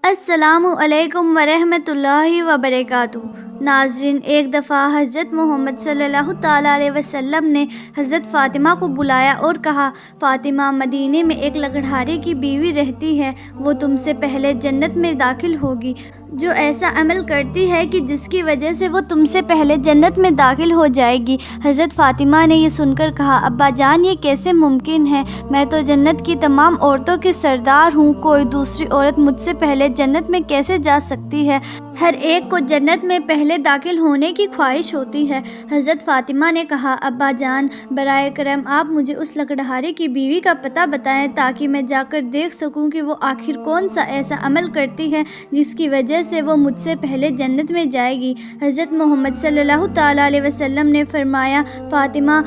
السلام علیکم ورحمۃ اللہ وبرکاتہ۔ ناظرین، ایک دفعہ حضرت محمد صلی اللہ تعالیٰ علیہ وسلم نے حضرت فاطمہ کو بلایا اور کہا، فاطمہ، مدینے میں ایک لکڑہارے کی بیوی رہتی ہے، وہ تم سے پہلے جنت میں داخل ہوگی۔ جو ایسا عمل کرتی ہے کہ جس کی وجہ سے وہ تم سے پہلے جنت میں داخل ہو جائے گی۔ حضرت فاطمہ نے یہ سن کر کہا، ابا جان، یہ کیسے ممکن ہے؟ میں تو جنت کی تمام عورتوں کی سردار ہوں، کوئی دوسری عورت مجھ سے پہلے جنت میں کیسے جا سکتی ہے؟ ہر ایک کو جنت میں پہلے داخل ہونے کی خواہش ہوتی ہے۔ حضرت فاطمہ نے کہا، ابا جان، برائے کرم آپ مجھے اس لکڑہارے کی بیوی کا پتہ بتائیں تاکہ میں جا کر دیکھ سکوں کہ وہ آخر کون سا ایسا عمل کرتی ہے جس کی وجہ سے وہ مجھ سے پہلے جنت میں جائے گی۔ حضرت محمد صلی اللہ تعالیٰ علیہ وسلم نے فرمایا، فاطمہ،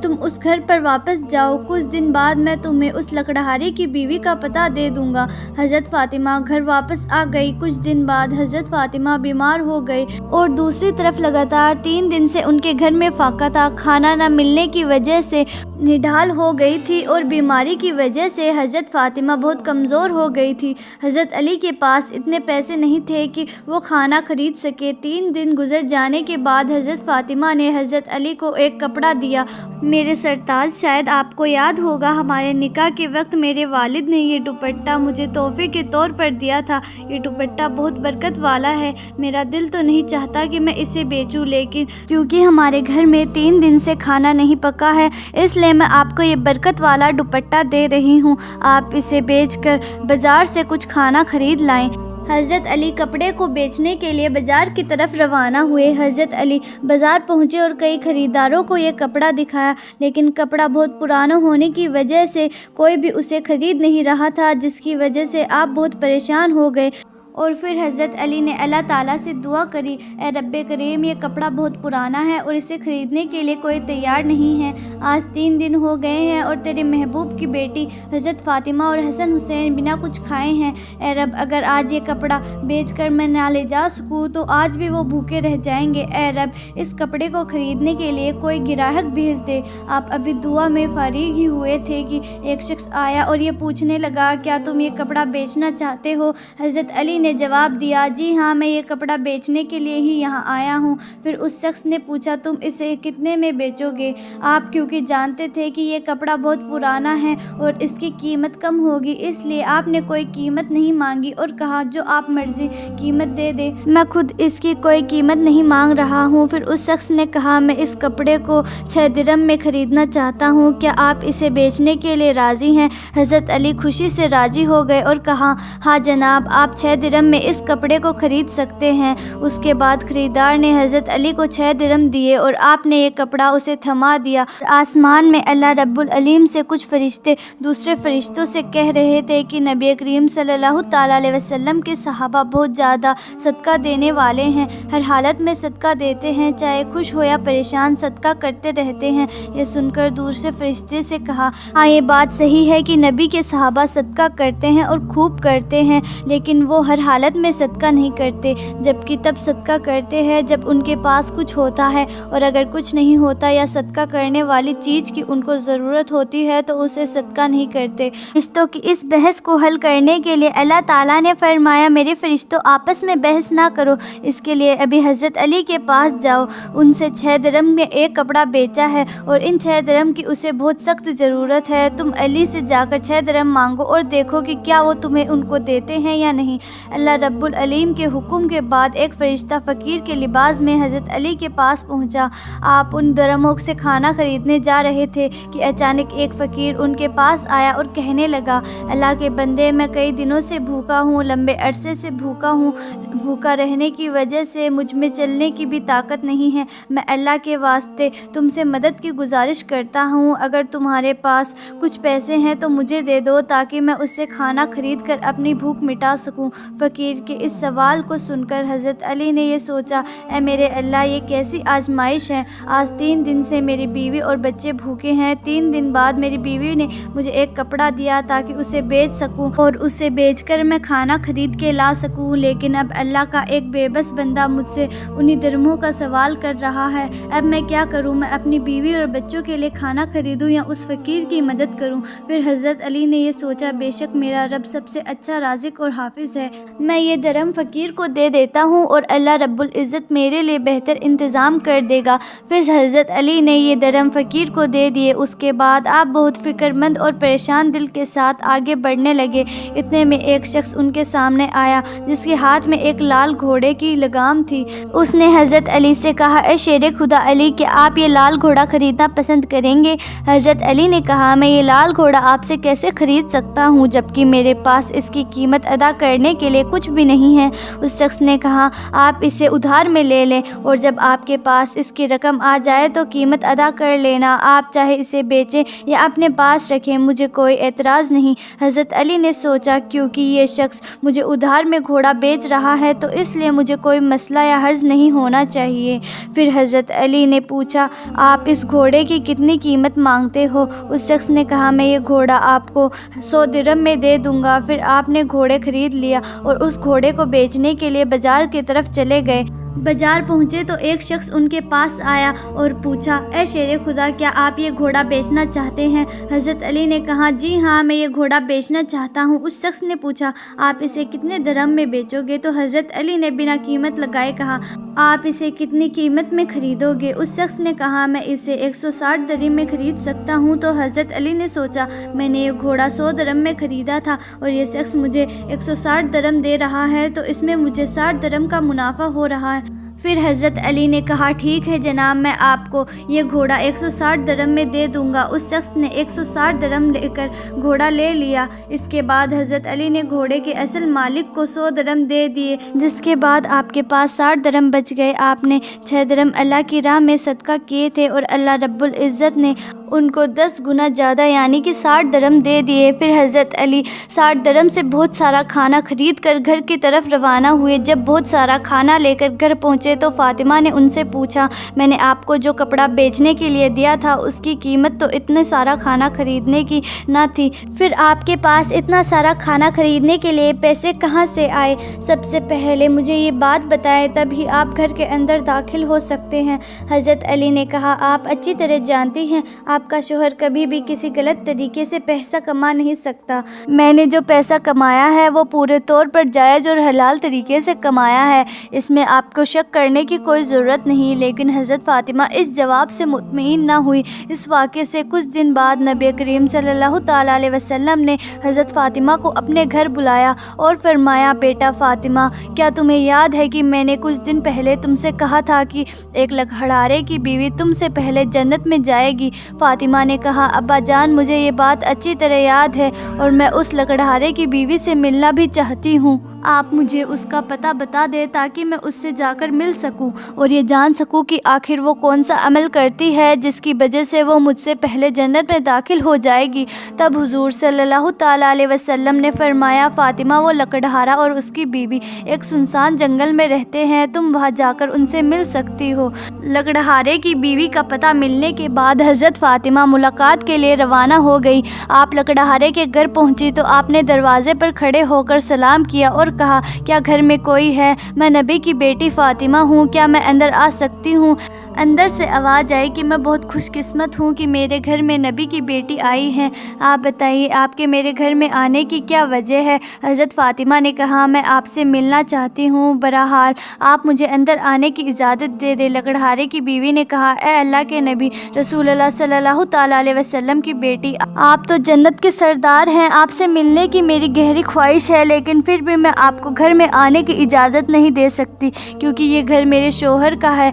تم اس گھر پر واپس جاؤ، کچھ دن بعد میں تمہیں اس لکڑہارے کی بیوی کا پتہ دے دوں گا۔ حضرت فاطمہ گھر واپس آ گئی۔ کچھ دن بعد حضرت فاطمہ بیمار ہو گئی اور دوسری طرف لگاتار 3 دن سے ان کے گھر میں فاقہ تھا۔ کھانا نہ ملنے کی وجہ سے نڈھال ہو گئی تھی اور بیماری کی وجہ سے حضرت فاطمہ بہت کمزور ہو گئی تھی۔ حضرت علی کے پاس اتنے پیسے نہیں تھے کہ وہ کھانا خرید سکے۔ 3 دن گزر جانے کے بعد حضرت فاطمہ نے حضرت علی کو ایک کپڑا دیا۔ میرے سرتاج، شاید آپ کو یاد ہوگا، ہمارے نکاح کے وقت میرے والد نے یہ دوپٹہ مجھے تحفے کے طور پر دیا تھا۔ یہ دوپٹہ بہت برکت والا ہے۔ میرا دل تو نہیں چاہتا کہ میں اسے بیچوں، لیکن کیونکہ ہمارے گھر میں 3 دن سے کھانا نہیں پکا ہے، اس لیے میں آپ کو یہ برکت والا دوپٹہ دے رہی ہوں۔ آپ اسے بیچ کر بازار سے کچھ کھانا خرید لائیں۔ حضرت علی کپڑے کو بیچنے کے لیے بازار کی طرف روانہ ہوئے۔ حضرت علی بازار پہنچے اور کئی خریداروں کو یہ کپڑا دکھایا، لیکن کپڑا بہت پرانا ہونے کی وجہ سے کوئی بھی اسے خرید نہیں رہا تھا، جس کی وجہ سے آپ بہت پریشان ہو گئے۔ اور پھر حضرت علی نے اللہ تعالیٰ سے دعا کری، اے رب کریم، یہ کپڑا بہت پرانا ہے اور اسے خریدنے کے لیے کوئی تیار نہیں ہے۔ آج 3 دن ہو گئے ہیں اور تیرے محبوب کی بیٹی حضرت فاطمہ اور حسن حسین بنا کچھ کھائے ہیں۔ اے رب، اگر آج یہ کپڑا بیچ کر میں نہ لے جا سکوں تو آج بھی وہ بھوکے رہ جائیں گے۔ اے رب، اس کپڑے کو خریدنے کے لیے کوئی گراہک بھیج دے۔ آپ ابھی دعا میں فارغ ہی ہوئے تھے کہ ایک شخص آیا اور یہ پوچھنے لگا، کیا تم یہ کپڑا بیچنا چاہتے ہو؟ حضرت علی نے جواب دیا، جی ہاں، میں یہ کپڑا بیچنے کے لیے ہی یہاں آیا ہوں۔ پھر اس شخص نے پوچھا، تم اسے کتنے میں بیچو گے؟ آپ کیونکہ جانتے تھے کہ یہ کپڑا بہت پرانا ہے اور اس کی قیمت کم ہوگی، اس لیے آپ نے کوئی قیمت نہیں مانگی اور کہا، جو آپ مرضی قیمت دے دے، میں خود اس کی کوئی قیمت نہیں مانگ رہا ہوں۔ پھر اس شخص نے کہا، میں اس کپڑے کو 6 درہم میں خریدنا چاہتا ہوں، کیا آپ اسے بیچنے کے لیے راضی ہیں؟ حضرت علی خوشی سے راضی ہو گئے اور کہا، ہاں جناب، آپ 6 درہم میں اس کپڑے کو خرید سکتے ہیں۔ اس کے بعد خریدار نے حضرت علی کو 6 درہم دیے اور آپ نے یہ کپڑا اسے تھما دیا۔ آسمان میں اللہ رب العالمین سے کچھ فرشتے دوسرے فرشتوں سے کہہ رہے تھے کہ نبی کریم صلی اللہ تعالیٰ علیہ وسلم کے صحابہ بہت زیادہ صدقہ دینے والے ہیں، ہر حالت میں صدقہ دیتے ہیں، چاہے خوش ہو یا پریشان، صدقہ کرتے رہتے ہیں۔ یہ سن کر دوسرے فرشتے سے کہا، ہاں، یہ بات صحیح ہے کہ نبی کے صحابہ صدقہ کرتے ہیں اور خوب کرتے ہیں، لیکن وہ ہر حالت میں صدقہ نہیں کرتے، جبکہ تب صدقہ کرتے ہیں جب ان کے پاس کچھ ہوتا ہے، اور اگر کچھ نہیں ہوتا یا صدقہ کرنے والی چیز کی ان کو ضرورت ہوتی ہے تو اسے صدقہ نہیں کرتے۔ فرشتوں کی اس بحث کو حل کرنے کے لیے اللہ تعالیٰ نے فرمایا، میرے فرشتوں، آپس میں بحث نہ کرو، اس کے لیے ابھی حضرت علی کے پاس جاؤ، ان سے 6 درہم میں ایک کپڑا بیچا ہے اور ان 6 درہم کی اسے بہت سخت ضرورت ہے، تم علی سے جا کر 6 درہم مانگو اور دیکھو کہ کیا وہ تمہیں ان کو دیتے ہیں یا نہیں۔ اللہ رب العالمین کے حکم کے بعد ایک فرشتہ فقیر کے لباس میں حضرت علی کے پاس پہنچا۔ آپ ان درہموں سے کھانا خریدنے جا رہے تھے کہ اچانک ایک فقیر ان کے پاس آیا اور کہنے لگا، اللہ کے بندے، میں کئی دنوں سے بھوکا ہوں، لمبے عرصے سے بھوکا ہوں، بھوکا رہنے کی وجہ سے مجھ میں چلنے کی بھی طاقت نہیں ہے، میں اللہ کے واسطے تم سے مدد کی گزارش کرتا ہوں، اگر تمہارے پاس کچھ پیسے ہیں تو مجھے دے دو تاکہ میں اس سے کھانا خرید کر اپنی بھوک مٹا سکوں۔ فقیر کے اس سوال کو سن کر حضرت علی نے یہ سوچا، اے میرے اللہ، یہ کیسی آزمائش ہے؟ آج 3 دن سے میری بیوی اور بچے بھوکے ہیں، 3 دن بعد میری بیوی نے مجھے ایک کپڑا دیا تاکہ اسے بیچ سکوں اور اسے بیچ کر میں کھانا خرید کے لا سکوں، لیکن اب اللہ کا ایک بے بس بندہ مجھ سے انہی درہموں کا سوال کر رہا ہے، اب میں کیا کروں؟ میں اپنی بیوی اور بچوں کے لیے کھانا خریدوں یا اس فقیر کی مدد کروں؟ پھر حضرت علی نے یہ سوچا، بے شک میرا رب سب سے اچھا رازق اور حافظ ہے، میں یہ درہم فقیر کو دے دیتا ہوں اور اللہ رب العزت میرے لیے بہتر انتظام کر دے گا۔ پھر حضرت علی نے یہ درہم فقیر کو دے دیے۔ اس کے بعد آپ بہت فکر مند اور پریشان دل کے ساتھ آگے بڑھنے لگے۔ اتنے میں ایک شخص ان کے سامنے آیا جس کے ہاتھ میں ایک لال گھوڑے کی لگام تھی۔ اس نے حضرت علی سے کہا، اے شیر خدا علی، کیا آپ یہ لال گھوڑا خریدنا پسند کریں گے؟ حضرت علی نے کہا، میں یہ لال گھوڑا آپ سے کیسے خرید سکتا ہوں جبکہ میرے پاس اس کی قیمت ادا کرنے کے لیے کچھ بھی نہیں ہے۔ اس شخص نے کہا، آپ اسے ادھار میں لے لیں اور جب آپ کے پاس اس کی رقم آ جائے تو قیمت ادا کر لینا۔ آپ چاہے اسے بیچیں یا اپنے پاس رکھیں، مجھے کوئی اعتراض نہیں۔ حضرت علی نے سوچا، کیونکہ یہ شخص مجھے ادھار میں گھوڑا بیچ رہا ہے تو اس لیے مجھے کوئی مسئلہ یا حرج نہیں ہونا چاہیے۔ پھر حضرت علی نے پوچھا، آپ اس گھوڑے کی کتنی قیمت مانگتے ہو؟ اس شخص نے کہا، میں یہ گھوڑا آپ کو 100 درہم میں دے دوں گا۔ پھر آپ نے گھوڑے خرید لیا اور اس گھوڑے کو بیچنے کے لیے بازار کی طرف چلے گئے۔ بازار پہنچے تو ایک شخص ان کے پاس آیا اور پوچھا، اے شیر خدا، کیا آپ یہ گھوڑا بیچنا چاہتے ہیں؟ حضرت علی نے کہا، جی ہاں، میں یہ گھوڑا بیچنا چاہتا ہوں۔ اس شخص نے پوچھا، آپ اسے کتنے درہم میں بیچو گے؟ تو حضرت علی نے بنا قیمت لگائے کہا، آپ اسے کتنی قیمت میں خریدو گے؟ اس شخص نے کہا، میں اسے 160 درہم میں خرید سکتا ہوں۔ تو حضرت علی نے سوچا، میں نے یہ گھوڑا 100 درہم میں خریدا تھا اور یہ شخص مجھے 160 درہم دے رہا ہے تو اس میں مجھے 60 درہم کا منافع ہو رہا ہے۔ پھر حضرت علی نے کہا، ٹھیک ہے جناب، میں آپ کو یہ گھوڑا 160 درہم میں دے دوں گا۔ اس شخص نے 160 درہم لے کر گھوڑا لے لیا۔ اس کے بعد حضرت علی نے گھوڑے کے اصل مالک کو 100 درہم دے دیے، جس کے بعد آپ کے پاس 60 درہم بچ گئے۔ آپ نے 6 درہم اللہ کی راہ میں صدقہ کیے تھے اور اللہ رب العزت نے ان کو 10 گنا زیادہ یعنی کہ 60 درہم دے دیے۔ پھر حضرت علی 60 درہم سے بہت سارا کھانا خرید کر گھر کی طرف روانہ ہوئے۔ جب بہت سارا کھانا لے کر گھر پہنچے تو فاطمہ نے ان سے پوچھا، میں نے آپ کو جو کپڑا بیچنے کے لیے دیا تھا اس کی قیمت تو اتنے سارا کھانا خریدنے کی نہ تھی، پھر آپ کے پاس اتنا سارا کھانا خریدنے کے لیے پیسے کہاں سے آئے؟ سب سے پہلے مجھے یہ بات بتائیں، تبھی آپ گھر کے اندر داخل ہو سکتے ہیں۔ حضرت علی نے کہا، آپ اچھی طرح جانتی ہیں آپ کا شوہر کبھی بھی کسی غلط طریقے سے پیسہ کما نہیں سکتا۔ میں نے جو پیسہ کمایا ہے وہ پورے طور پر جائز اور حلال طریقے سے کمایا ہے، اس میں آپ کو شک کرنے کی کوئی ضرورت نہیں۔ لیکن حضرت فاطمہ اس جواب سے مطمئن نہ ہوئی۔ اس واقعے سے کچھ دن بعد نبی کریم صلی اللہ تعالیٰ علیہ وسلم نے حضرت فاطمہ کو اپنے گھر بلایا اور فرمایا، بیٹا فاطمہ، کیا تمہیں یاد ہے کہ میں نے کچھ دن پہلے تم سے کہا تھا کہ ایک لکڑہارے کی بیوی تم سے پہلے جنت میں جائے گی؟ فاطمہ نے کہا، ابا جان، مجھے یہ بات اچھی طرح یاد ہے اور میں اس لکڑہارے کی بیوی سے ملنا بھی چاہتی ہوں۔ آپ مجھے اس کا پتہ بتا دیں تاکہ میں اس سے جا کر مل سکوں اور یہ جان سکوں کہ آخر وہ کون سا عمل کرتی ہے جس کی وجہ سے وہ مجھ سے پہلے جنت میں داخل ہو جائے گی۔ تب حضور صلی اللہ تعالیٰ علیہ وسلم نے فرمایا، فاطمہ، وہ لکڑہارا اور اس کی بیوی ایک سنسان جنگل میں رہتے ہیں، تم وہاں جا کر ان سے مل سکتی ہو۔ لکڑہارے کی بیوی کا پتہ ملنے کے بعد حضرت فاطمہ ملاقات کے لیے روانہ ہو گئی۔ آپ لکڑہارے کے گھر پہنچی تو آپ نے دروازے پر کھڑے ہو کر سلام کیا اور کہا، کیا گھر میں کوئی ہے؟ میں نبی کی بیٹی فاطمہ ہوں، کیا میں اندر آ سکتی ہوں؟ اندر سے آواز آئی کہ میں بہت خوش قسمت ہوں کہ میرے گھر میں نبی کی بیٹی آئی ہے، آپ بتائیے آپ کے میرے گھر میں آنے کی کیا وجہ ہے؟ حضرت فاطمہ نے کہا، میں آپ سے ملنا چاہتی ہوں، بہرحال آپ مجھے اندر آنے کی اجازت دے دیں۔ لکڑہارے کی بیوی نے کہا، اے اللہ کے نبی رسول اللہ صلی اللہ تعالیٰ علیہ وسلم کی بیٹی، آپ تو جنت کے سردار ہیں، آپ سے ملنے کی میری گہری خواہش ہے، لیکن پھر بھی میں آپ کو گھر میں آنے کی اجازت نہیں دے سکتی کیونکہ یہ گھر میرے شوہر کا ہے۔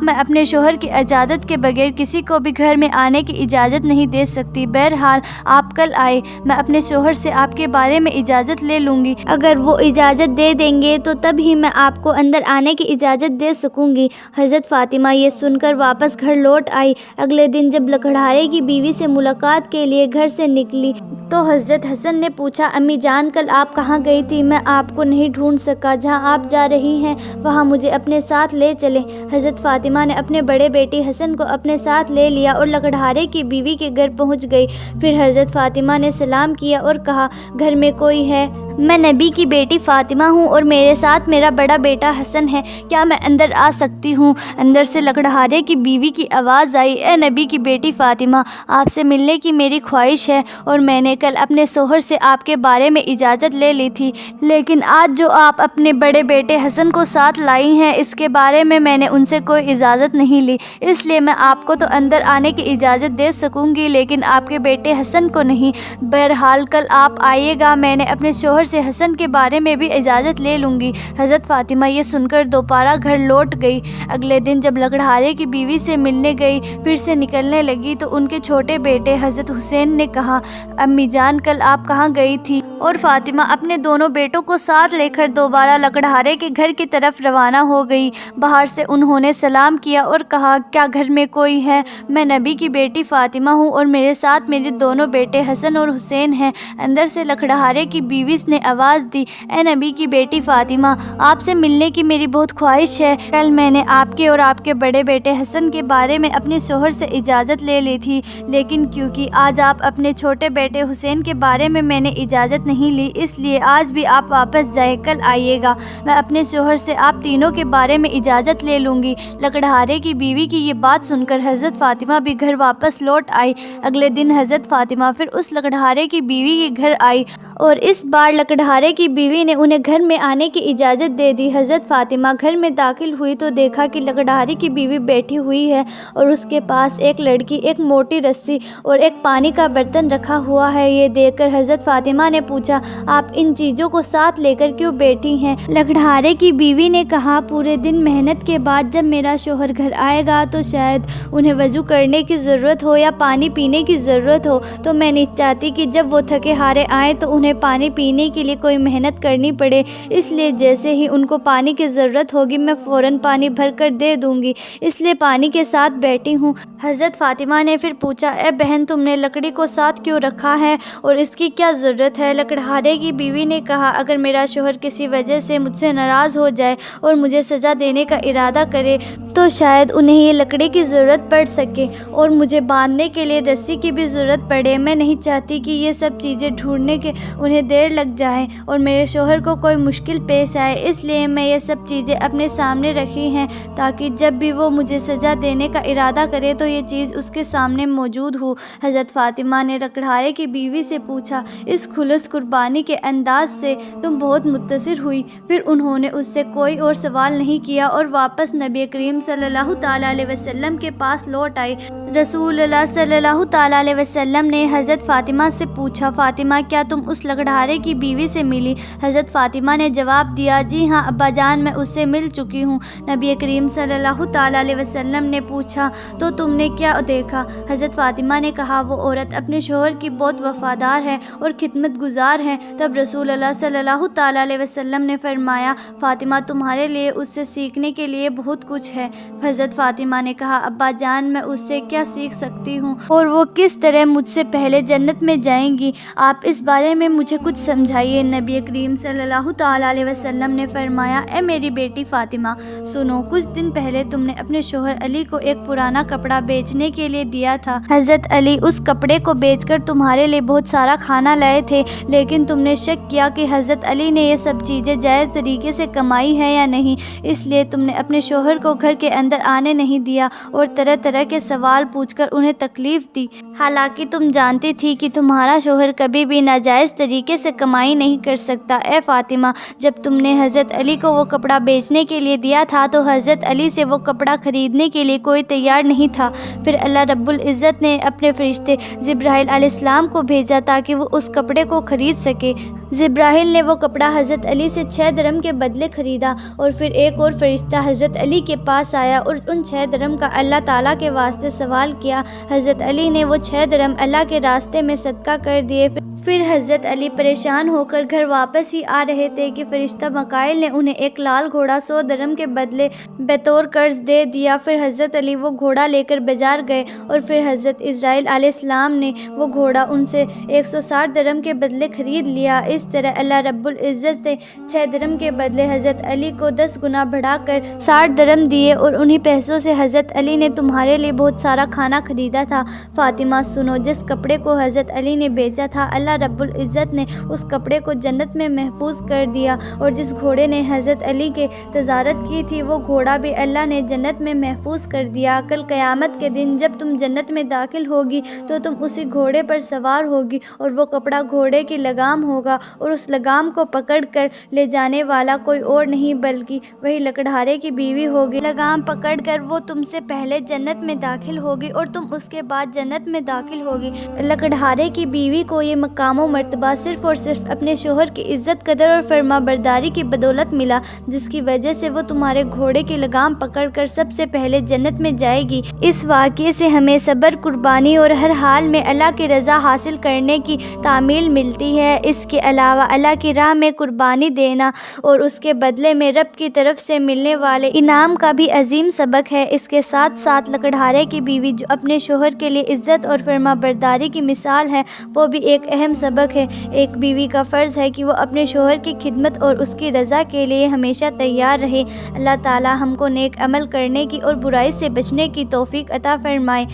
میں اپنے شوہر کی اجازت کے بغیر کسی کو بھی گھر میں آنے کی اجازت نہیں دے سکتی۔ بہرحال آپ کل آئے، میں اپنے شوہر سے آپ کے بارے میں اجازت لے لوں گی، اگر وہ اجازت دے دیں گے تو تب ہی میں آپ کو اندر آنے کی اجازت دے سکوں گی۔ حضرت فاطمہ یہ سن کر واپس گھر لوٹ آئی۔ اگلے دن جب لکڑہارے کی بیوی سے ملاقات کے لیے گھر سے نکلی تو حضرت حسن نے پوچھا، امی جان، کل آپ کہاں گئی تھی؟ میں آپ کو نہیں ڈھونڈ سکا، جہاں آپ جا رہی ہیں وہاں مجھے اپنے ساتھ لے چلیں۔ حضرت فاطمہ نے اپنے بڑے بیٹی حسن کو اپنے ساتھ لے لیا اور لکڑہارے کی بیوی کے گھر پہنچ گئی۔ پھر حضرت فاطمہ نے سلام کیا اور کہا، گھر میں کوئی ہے؟ میں نبی کی بیٹی فاطمہ ہوں اور میرے ساتھ میرا بڑا بیٹا حسن ہے، کیا میں اندر آ سکتی ہوں؟ اندر سے لکڑہارے کی بیوی کی آواز آئی، اے نبی کی بیٹی فاطمہ، آپ سے ملنے کی میری خواہش ہے اور میں نے کل اپنے شوہر سے آپ کے بارے میں اجازت لے لی تھی، لیکن آج جو آپ اپنے بڑے بیٹے حسن کو ساتھ لائی ہیں اس کے بارے میں نے ان سے کوئی اجازت نہیں لی، اس لیے میں آپ کو تو اندر آنے کی اجازت دے سکوں گی لیکن آپ کے بیٹے حسن کو نہیں۔ بہرحال کل آپ آئیے گا، میں نے اپنے شوہر سے حسن کے بارے میں بھی اجازت لے لوں گی۔ حضرت فاطمہ یہ سن کر دوبارہ گھر لوٹ گئی۔ اگلے دن جب لکڑہارے کی بیوی سے ملنے گئی، پھر سے نکلنے لگی تو ان کے چھوٹے بیٹے حضرت حسین نے کہا، امی جان کل آپ کہاں گئی تھی؟ اور فاطمہ اپنے دونوں بیٹوں کو ساتھ لے کر دوبارہ لکڑہارے کے گھر کی طرف روانہ ہو گئی۔ باہر سے انہوں نے سلام کیا اور کہا، کیا گھر میں کوئی ہے؟ میں نبی کی بیٹی فاطمہ ہوں اور میرے ساتھ میرے دونوں بیٹے حسن اور حسین ہیں۔ اندر سے لکڑہارے کی بیوی نے آواز دی، اے نبی کی بیٹی فاطمہ، آپ سے ملنے کی میری بہت خواہش ہے۔ کل میں نے آپ کے اور آپ کے بڑے بیٹے حسن کے بارے میں اپنے شوہر سے اجازت لے لی تھی، لیکن کیونکہ آج آپ اپنے چھوٹے بیٹے حسین کے بارے میں نے اجازت نہیں لی، اس لیے آج بھی آپ واپس جائیں، کل آئیے گا، میں اپنے شوہر سے آپ تینوں کے بارے میں اجازت لے لوں گی۔ لکڑہارے کی بیوی کی یہ بات سن کر حضرت فاطمہ بھی گھر واپس لوٹ آئی۔ اگلے دن حضرت فاطمہ پھر اس لکڑہارے کی بیوی کے گھر آئی اور اس بار لکڑہارے کی بیوی نے انہیں گھر میں آنے کی اجازت دے دی۔ حضرت فاطمہ گھر میں داخل ہوئی تو دیکھا کہ لکڑہارے کی بیوی بیٹھی ہوئی ہے اور اس کے پاس ایک لڑکی، ایک موٹی رسی اور ایک پانی کا برتن رکھا ہوا ہے۔ یہ دیکھ کر حضرت فاطمہ نے پوچھا، آپ ان چیزوں کو ساتھ لے کر کیوں بیٹھی ہیں؟ لکڑہارے کی بیوی نے کہا، پورے دن محنت کے بعد جب میرا شوہر گھر آئے گا تو شاید انہیں وضو کرنے کی ضرورت ہو یا پانی پینے کی ضرورت ہو، تو میں نہیں چاہتی کہ جب وہ تھکے ہارے آئیں تو انہیں پانی پینے کے لیے کوئی محنت کرنی پڑے، اس لیے جیسے ہی ان کو پانی کی ضرورت ہوگی میں فوراً پانی بھر کر دے دوں گی، اس لیے پانی کے ساتھ بیٹھی ہوں۔ حضرت فاطمہ نے پھر پوچھا، اے بہن، تم نے لکڑی کو ساتھ کیوں رکھا ہے اور اس کی کیا ضرورت ہے؟ لکڑہارے کی بیوی نے کہا، اگر میرا شوہر کسی وجہ سے مجھ سے ناراض ہو جائے اور مجھے سزا دینے کا ارادہ کرے تو شاید انہیں یہ لکڑی کی ضرورت پڑ سکے اور مجھے باندھنے کے لیے رسی کی بھی ضرورت پڑے۔ میں نہیں چاہتی کہ یہ سب چیزیں ڈھونڈنے کے انہیں دیر لگ جائے اور میرے شوہر کو کوئی مشکل پیش آئے، اس لیے میں یہ سب چیزیں اپنے سامنے رکھی ہیں تاکہ جب بھی وہ مجھے سزا دینے کا ارادہ کرے تو یہ چیز اس کے سامنے موجود ہو۔ حضرت فاطمہ نے لکڑہارے کی بیوی سے پوچھا، اس خلوص قربانی کے انداز سے تم بہت متاثر ہوئی۔ پھر انہوں نے اس سے کوئی اور سوال نہیں کیا اور واپس نبی کریم صلی اللہ تعالیٰ علیہ وسلم کے پاس لوٹ آئی۔ رسول اللہ صلی اللہ تعالیٰ علیہ وسلم نے حضرت فاطمہ سے پوچھا، فاطمہ کیا تم اس لکڑہارے کی بیوی سے ملی؟ حضرت فاطمہ نے جواب دیا، جی ہاں ابا جان، میں اس سے مل چکی ہوں۔ نبی کریم صلی اللہ تعالیٰ علیہ وسلم نے پوچھا، تو تم نے کیا دیکھا؟ حضرت فاطمہ نے کہا، وہ عورت اپنے شوہر کی بہت وفادار ہے اور خدمت گزار ہے۔ تب رسول اللہ صلی اللہ تعالیٰ علیہ وسلم نے فرمایا، فاطمہ تمہارے لیے اس سے سیکھنے کے لیے بہت کچھ ہے۔ حضرت فاطمہ نے کہا، ابا جان، میں اس سے کیا سیکھ سکتی ہوں اور وہ کس طرح مجھ سے پہلے جنت میں جائیں گی؟ آپ اس بارے میں مجھے کچھ سمجھائیے۔ نبی کریم صلی اللہ تعالیٰ علیہ وسلم نے فرمایا، اے میری بیٹی فاطمہ، سنو، کچھ دن پہلے تم نے اپنے شوہر علی کو ایک پرانا کپڑا بیچنے کے لیے دیا تھا۔ حضرت علی اس کپڑے کو بیچ کر تمہارے لیے بہت سارا کھانا لائے تھے، لیکن تم نے شک کیا کہ حضرت علی نے یہ سب چیزیں جائز طریقے سے کمائی ہے یا نہیں، اس لیے تم نے اپنے شوہر کو گھر کے اندر آنے نہیں دیا اور طرح طرح کے سوال پوچھ کر انہیں تکلیف دی، حالانکہ تم جانتی تھی کہ تمہارا شوہر کبھی بھی ناجائز طریقے سے کمائی نہیں کر سکتا۔ اے فاطمہ، جب تم نے حضرت علی کو وہ کپڑا بیچنے کے لیے دیا تھا تو حضرت علی سے وہ کپڑا خریدنے کے لیے کوئی تیار نہیں تھا، پھر اللہ رب العزت نے اپنے فرشتے جبرائیل علیہ السلام کو بھیجا تاکہ وہ اس کپڑے کو خرید سکے۔ جبرائیل نے وہ کپڑا حضرت علی سے 6 درہم کے بدلے خریدا اور پھر ایک اور فرشتہ حضرت علی کے پاس آیا اور ان 6 درہم کا اللہ تعالیٰ کے واسطے سوال کیا۔ حضرت علی نے وہ 6 درہم اللہ کے راستے میں صدقہ کر دیے۔ پھر حضرت علی پریشان ہو کر گھر واپس ہی آ رہے تھے کہ فرشتہ مکائل نے انہیں ایک لال گھوڑا 100 درہم کے بدلے بطور قرض دے دیا۔ پھر حضرت علی وہ گھوڑا لے کر بازار گئے اور پھر حضرت اسرائیل علیہ السلام نے وہ گھوڑا ان سے 160 درہم کے بدلے خرید لیا۔ اس اس طرح اللہ رب العزت سے 6 درہم کے بدلے حضرت علی کو 10 گنا بڑھا کر 60 درہم دیے، اور انہی پیسوں سے حضرت علی نے تمہارے لیے بہت سارا کھانا خریدا تھا۔ فاطمہ سنو، جس کپڑے کو حضرت علی نے بیچا تھا اللہ رب العزت نے اس کپڑے کو جنت میں محفوظ کر دیا، اور جس گھوڑے نے حضرت علی کے تجارت کی تھی وہ گھوڑا بھی اللہ نے جنت میں محفوظ کر دیا۔ کل قیامت کے دن جب تم جنت میں داخل ہوگی تو تم اسی گھوڑے پر سوار ہوگی، اور وہ کپڑا گھوڑے کی لگام ہوگا، اور اس لگام کو پکڑ کر لے جانے والا کوئی اور نہیں بلکہ وہی لکڑہارے کی بیوی ہوگی۔ لگام پکڑ کر وہ تم سے پہلے جنت میں داخل ہوگی اور تم اس کے بعد جنت میں داخل ہوگی۔ لکڑہارے کی بیوی کو یہ مقام و مرتبہ صرف اور صرف اپنے شوہر کی عزت قدر اور فرما برداری کی بدولت ملا، جس کی وجہ سے وہ تمہارے گھوڑے کی لگام پکڑ کر سب سے پہلے جنت میں جائے گی۔ اس واقعے سے ہمیں صبر، قربانی اور ہر حال میں اللہ کی رضا حاصل کرنے کی تعمیل ملتی ہے۔ اس کے علاوہ اللہ کی راہ میں قربانی دینا اور اس کے بدلے میں رب کی طرف سے ملنے والے انعام کا بھی عظیم سبق ہے۔ اس کے ساتھ ساتھ لکڑہارے کی بیوی جو اپنے شوہر کے لیے عزت اور فرما برداری کی مثال ہے، وہ بھی ایک اہم سبق ہے۔ ایک بیوی کا فرض ہے کہ وہ اپنے شوہر کی خدمت اور اس کی رضا کے لیے ہمیشہ تیار رہے۔ اللہ تعالی ہم کو نیک عمل کرنے کی اور برائی سے بچنے کی توفیق عطا فرمائے،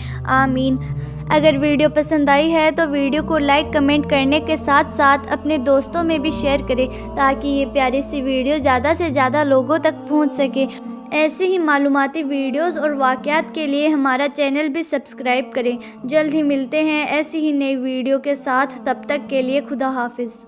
آمین۔ اگر ویڈیو پسند آئی ہے تو ویڈیو کو لائک، کمنٹ کرنے کے ساتھ ساتھ اپنے دوستوں میں بھی شیئر کریں تاکہ یہ پیاری سی ویڈیو زیادہ سے زیادہ لوگوں تک پہنچ سکے۔ ایسے ہی معلوماتی ویڈیوز اور واقعات کے لیے ہمارا چینل بھی سبسکرائب کریں۔ جلد ہی ملتے ہیں ایسی ہی نئی ویڈیو کے ساتھ، تب تک کے لیے خدا حافظ۔